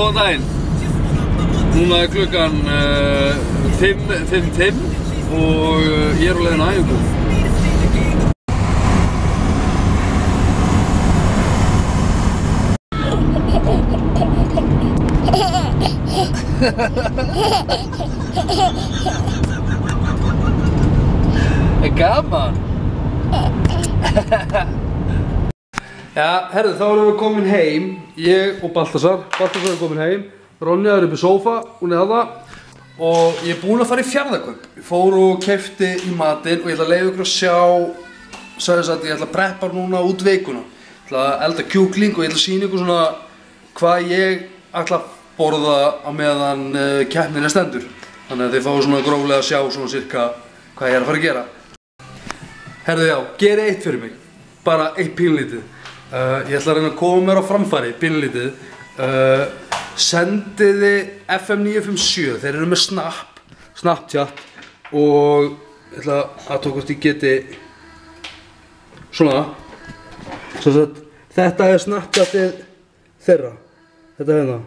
Góðan daginn. Núna klukkan 5:55 og ég á leiðinni á æfingu. Gaman. Já, herðu, þá erum við komin heim. Ég og Baltasar er komin heim. Ronja er upp í sófa, hún er þarna. Og ég er búinn að fara í Fjarðarkaup. Ég fór og keypti í matinn og ég ætla að leyfa ykkur að sjá. Sagði þess að ég ætla að preppa núna út vikuna. Ég ætla að elda kjúkling og ég ætla að sýna ykkur svona hvað ég ætla að borða á meðan keppnin er stendur. Þannig að þið fáið svona gróflega að sjá svona cirka hvað ég er að fara að gera. Herðu, já, geri eitt fyrir mig. Bara eitt pínlítið. Ég ætla að reyna að koma mér á framfæri, pínlítið. Sendiði FM 957, þeir eru með Snapchat og ég ætla að tók hvort ég geti svona. Þetta er Snapchatið þeirra. Þetta er hérna.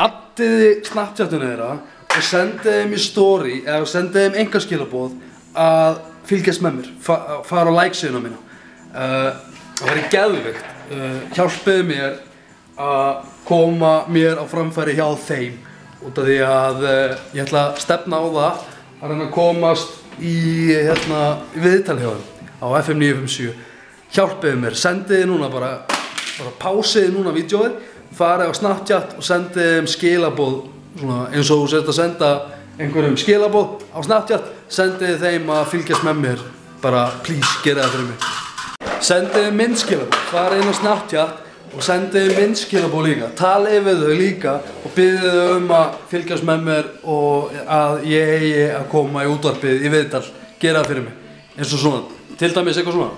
Addiði Snapchatinu þeirra og sendiði þeim í story eða sendiði þeim engaskilaboð að fylgjast með mér, fara á like-síðuna mína. Það væri geðveikt. Hjálpiði mér að koma mér á framfæri hjá þeim út af því að ég ætla að stefna á það að reyna að komast í viðtal hjá þeim á FM 957. Hjálpiði mér, sendiði núna bara pásiði núna vídeóið, farið á Snapchat og sendiði þeim skilaboð svona eins og þú sért að senda einhverjum skilaboð á Snapchat, sendiði þeim að fylgjast með mér, bara please gera það fyrir mig. Sendiði myndskilaboð, farið inn á Snapchat og sendiði myndskilaboð líka, talið við þau líka og biðið þau að fylgjast með mér og að ég eigi að koma í útvarpið í viðtal, gera það fyrir mig, eins og svona, til dæmis eitthvað svona.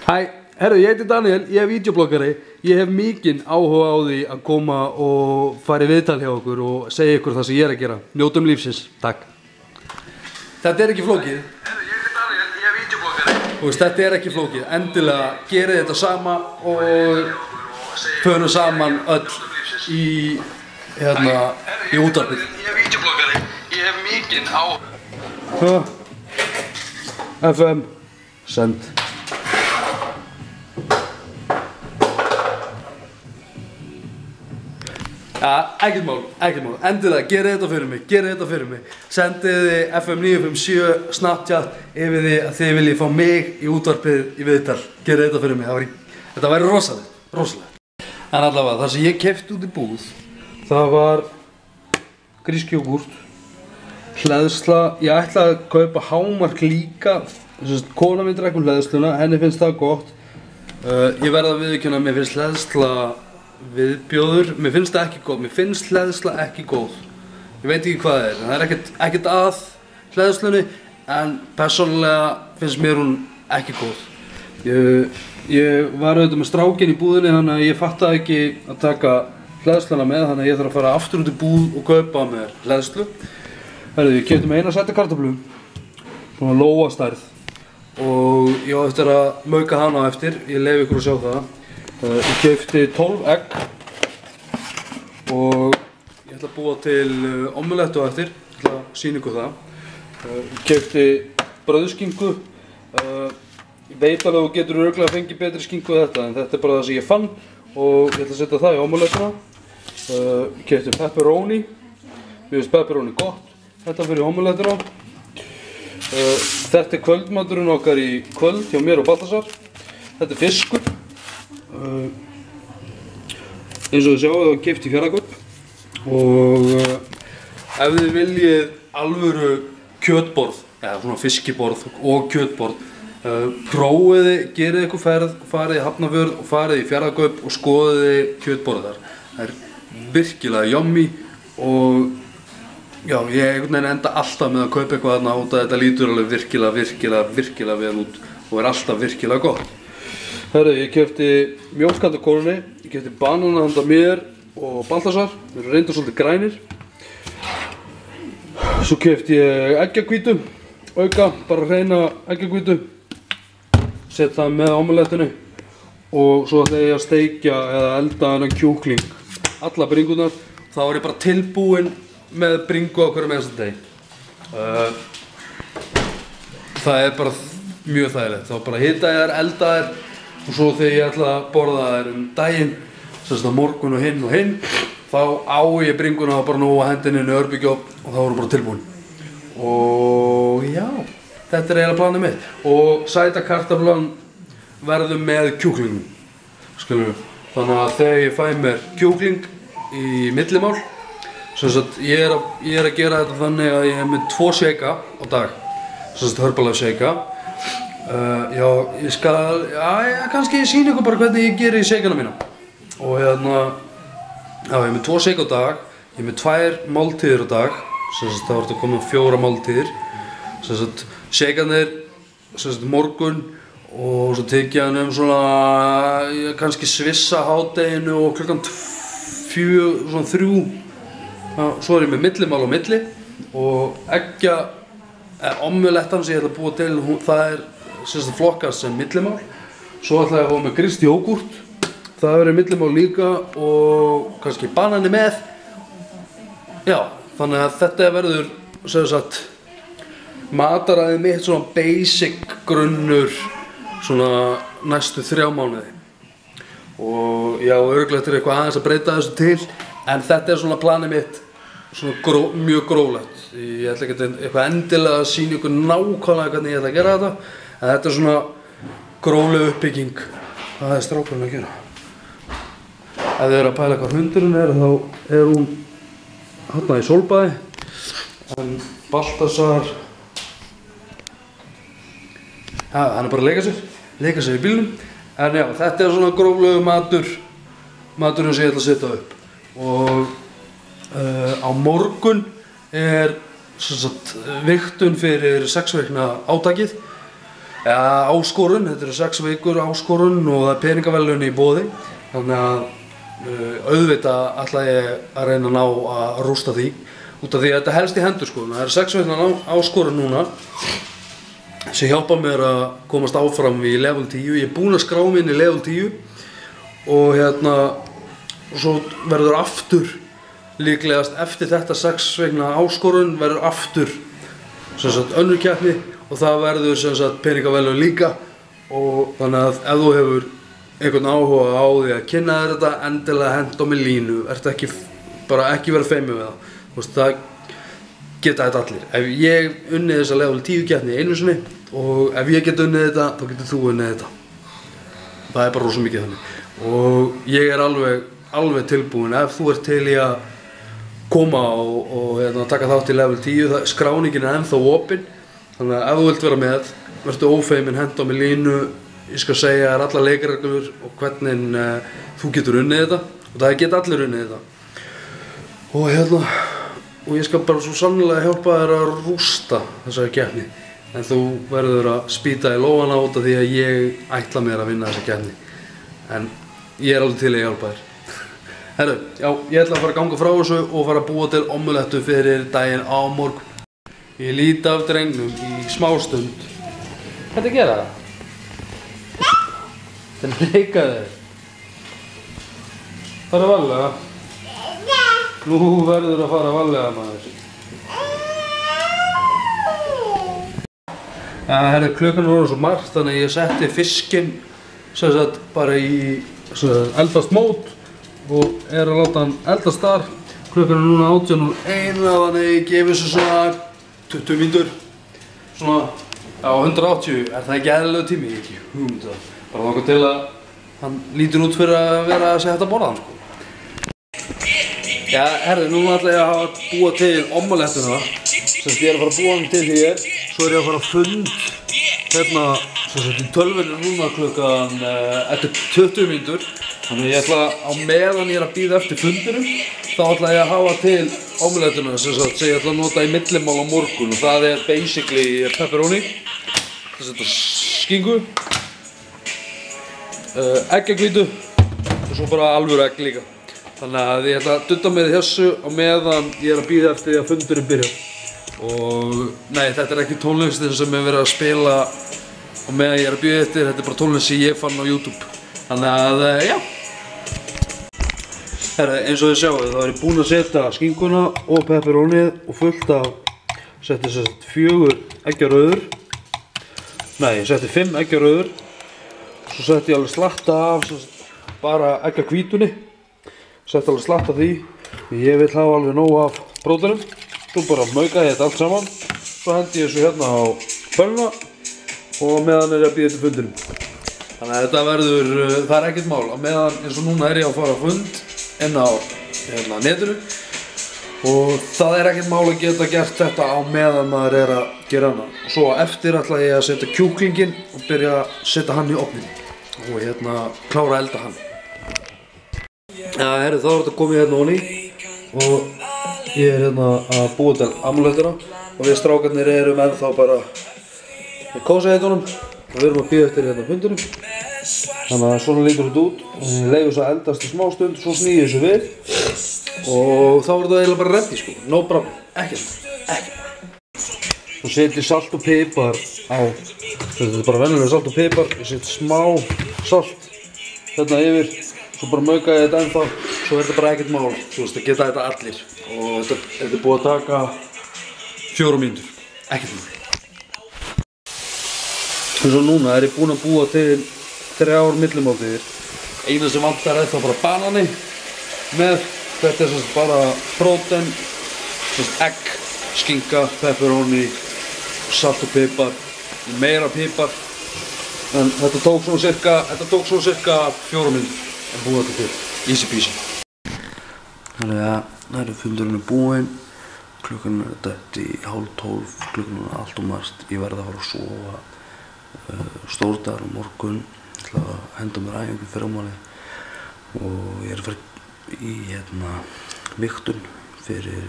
Hæ, herru, ég heiti Daniel, ég er vídeobloggari, ég hef mikinn áhuga á því að koma og fara í viðtal hjá okkur og segja ykkur það sem ég er að gera, njótum lífsins, takk. Þetta er ekki flókið. Þú veist, þetta er ekki flókið, endilega gerið þetta sama og förum saman öll í útvarpið. Ég er vídeobloggari, ég hef mikinn á... FM, send. Ja, ekkert mál, endilega, gerið þetta fyrir mig, sendiði FM 957 Snapchat yfir því að þið viljið fá mig í útvarpið í viðtal, gerið þetta fyrir mig, þetta væri rosalegt. En allavega, það sem ég keypti út í búð, það var grísk jógúrt, hleðsla, ég ætlaði að kaupa hámark líka, kona mín drekkur hleðsluna, henni finnst það gott, ég verð að viðurkenna að mér finnst hleðsla viðbjóður, mér finnst það ekki góð, mér finnst hleðsla ekki góð. Ég veit ekki hvað það er, en það er ekkert að hleðslunni, en persónulega finnst mér hún ekki góð. Ég var auðvitað með strákinn í búðinni, þannig að ég fattaði ekki að taka hleðsluna með, þannig að ég þarf að fara aftur út í búð og kaupa mér hleðslu. Ég keypti með eina sæti kartöflu, svona lóastærð, og ég á eftir að mauka hana á eftir, ég leyfi ykkur að sjá það. Ég keypti 12 egg og ég ætla að búa til omelettu á eftir, ég ætla að sýna ykkur það. Ég keypti brauðskinku, ég veit alveg að þú getur örugglega að fengja betri skinku en þetta, en þetta er bara það sem ég fann og ég ætla að setja það í omelettuna. Ég keypti pepperoni, mér finnst pepperoni gott, þetta fyrir omelettuna. Þetta er kvöldmaturinn okkar í kvöld hjá mér og Baltasar, þetta er fiskur. Eins og þið sjáu þá keypti í Fjarðarkaup og ef þið viljið alvöru kjötborð, eða svona fiskiborð og kjötborð, prófiði, gerið ykkur ferð, farið í Hafnarfjörð og farið í Fjarðarkaup og skoðiði kjötborðar. Það er virkilega yummy og já, ég einhvern veginn enda alltaf með að kaupa eitthvað þarna út að þetta lítur alveg virkilega vel út og er alltaf virkilega gott. Herru, ég keypti mjólk handa konunni, ég keypti banana handa mér og Baltasar, þeir eru reyndar svolítið grænir. Svo keypti ég eggjahvítu, auka, bara hreina eggjahvítu, set það með omelettinu og svo þegar ég að steikja eða elda þennan kjúkling alla bringunar, þá er ég bara tilbúinn með bringu á hverjum einasta degi. Það er bara mjög þægilegt, þá bara hita ég þær, elda þær og svo þegar ég ætla að borða þær daginn, sem sagt á morgun og hinn, þá á ég bringuna bara nú að hendinni inn í örbylgjuofn og þá eru bara tilbúin. Og já, þetta er eiginlega planið mitt. Og sæta kartöflan verður með kjúklingum, skilur við. Þannig að þegar ég fæ mér kjúkling í millimál, sem sagt ég er að gera þetta þannig að ég er með 2 shaka á dag, sem sagt Herbalife shaka. Já, ég kannski sýna ykkur bara hvernig ég geri í shakana mína. Og hérna, já, ég er með 2 shake á dag, ég er með 2 máltíðir á dag, sem sagt þá ertu að koma 4 máltíðir, sem sagt shakeanir, sem sagt morgun og svo tek ég hann svona, kannski svissa hádeginu og klukkan 4, svona 3, já, svo er ég með millimál á milli og omelettan sem ég ætla að búa til, það er sem sagt flokkast sem millimál, svo ætla ég að fá með grist jógúrt. Það verður millimál líka og kannski banani með. Já, þannig að þetta verður sem sagt mataræðið mitt, svona basic grunnur svona næstu 3 mánuði. Og já, örugglega er eitthvað aðeins að breyta þessu til, en þetta er svona planið mitt, svona mjög gróflegt. Ég ætla ekki eitthvað endilega að sýna ykkur nákvæmlega hvernig ég ætla að gera þetta, en þetta er svona grófleg uppbygging. Það er strákurinn að gera. Ef þið eru að pæla hvað hundurinn er, þá er hún hérna í sólbaði, en Baltasar, ja, hann er bara að leika sér í bílnum. En já, þetta er svona gróflegu maturinn sem ég ætla að setja upp. Og á morgun er sem sagt vigtun fyrir 6 vikna átakið. Ja, áskorun, þetta eru 6 vikur áskorun og það er peningaverðlaun í boði. Þannig að auðvitað ætla ég að reyna að ná að rústa því, út af því að þetta helst í hendur sko. Það eru 6 vikna áskorun núna sem hjálpa mér að komast áfram í level 10. Ég er búinn að skrá mig inn í level 10 og hérna, og svo verður aftur, líklegast eftir þetta 6 vikna áskorun verður aftur sem sagt önnur keppni og það verður sem sagt peningaverðlaun líka. Og þannig að ef þú hefur einhvern áhuga á því að kynna þér þetta, endilega henda á mig línu, ertu ekki vera feimur við það. Þú veist, það geta þetta allir. Ef ég unnið þessa level 10 keppni einu sinni og ef ég get unnið þetta, þá getur þú unnið þetta. Það er bara rosa mikið þannig. Og ég er alveg tilbúinn ef þú ert til í að koma og taka þátt í level 10. Skráningin er ennþá opin, þannig að ef þú vilt vera með, vertu ófeiminn, henda á mig línu. Ég skal segja þér allar leikreglur og hvernig þú getur unnið þetta og það geta allir unnið þetta. Og og ég skal bara svo sannlega hjálpa þér að rústa þessari keppni. En þú verður að spýta í lófana út af því að ég ætla mér að vinna þessa keppni. En ég er alveg til að hjálpa þér. Herru, já, ég ætla að fara að ganga frá þessu og fara að búa til omelettu fyrir daginn á morgun. Ég líti af drengnum í smástund. Hvað gera það? Það er leikaðir. Fara varlega. Nú verður að fara varlega maður. Herru, klukkan voru svo margt þannig að ég setti fiskinn sem sagt bara í eldast mót og er að láta hann eldast þar. Klukkan er núna 18:01 þannig að ég gefi þessu svona 20 mínútur. Svona á 180, er það ekki eðlilegur tími? Ég ekki hugmynd það. Bara þangað til að hann lítur út fyrir að vera að segja þetta borðan sko. Já, herru, nú ætla ég að búa til omelettuna. Semst ég er að fara að búa hann til hér. Svo er ég að fara að fund hérna, semst í tölvunni núna klukkan eftir 20 mínútur. Þannig ég ætla á meðan ég er að bíða eftir fundinum, þá ætla ég að hafa til omelettuna sem ég ætla að nota í millimál á morgun. Og það er basically pepperoni, skinku, eggjahvítu og svo bara alvöru egg líka. Þannig að ég ætla að dutta með þessu á meðan ég er að bíða eftir því að fundurinn byrja. Og nei, þetta er ekki tónlistin sem ég verið að spila á meðan ég er að bíða eftir, þetta er bara tónlist sem ég fann á YouTube. Þannig að, já. Herra, eins og þið sjáu, þá er ég búinn að setja skinkuna og pepperónið og fullt af, setti sem sagt 4 eggjarauður. Nei, ég setti 5 eggjarauður. Svo setti ég alveg slatta af bara eggjahvítunni. Setti alveg slatta af því. Ég vil hafa alveg nóg af próteinum. Svo bara maukaði ég þetta allt saman. Svo hendi ég þessu hérna á pönnuna og meðan er ég að bíða til fundinum. Þannig að þetta verður, það er ekkert mál. Á meðan, eins og núna er ég að fara á fund inn á netinu og það er ekkert mál að geta gert þetta á meðan maður er að gera hana. Svo eftir ætla ég að setja kjúklinginn og byrja að setja hann í ofnin og klára að elda hann. Ja, herri, þá er þetta komið hérna ofan í og ég er að búa til amulettina og við strákarnir erum ennþá bara með kósaheitunum og við erum að bíða eftir hundinum. Þannig að svona lítur þetta út, leifum svo að eldast í smá stund, svo snýði þessu við og þá er þetta eiginlega bara ready sko, no problem, ekkert. Svo set ég salt og pipar á, þetta er bara venjulega salt og pipar, ég set smá salt hérna yfir, svo bara mauka ég þetta ennþá, svo er þetta bara ekkert mál, þú veist, það geta þetta allir og þetta er búið að taka 4 mínútur, ekkert mál. Eins og núna er ég búinn að búa til 3 millimáltíðir. Eina sem vantar er þá bara banani með, þetta er bara prótein, egg, skinka, pepperoni, salt og pipar, meira pipar. En þetta tók svona cirka 4 mínútur að búa þetta til, easy peasy. Þannig að það er fundurinn búinn, klukkan er dætt í 11:30, klukkan er allt og margt, ég verð að fara að sofa, stórdagur á morgun. Ég ætla að henda mér æfingu fyrramálið og ég er að fara í vigtun fyrir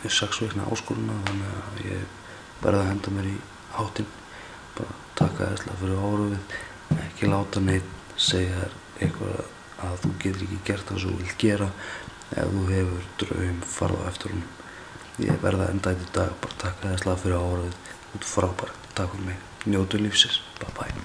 6 vikna áskoruna, þannig að ég verð að henda mér í háttinn, bara taka þesslega fyrir árufið, ekki láta neitt segja þér eitthvað að þú getur ekki gert það sem þú vilt gera. Ef þú hefur draum, farðu á eftir honum. Ég verð að enda þetta í dag, bara taka þesslega fyrir árufið, þú ert frábær, takk fyrir mig, njótu lífsins, bye bye.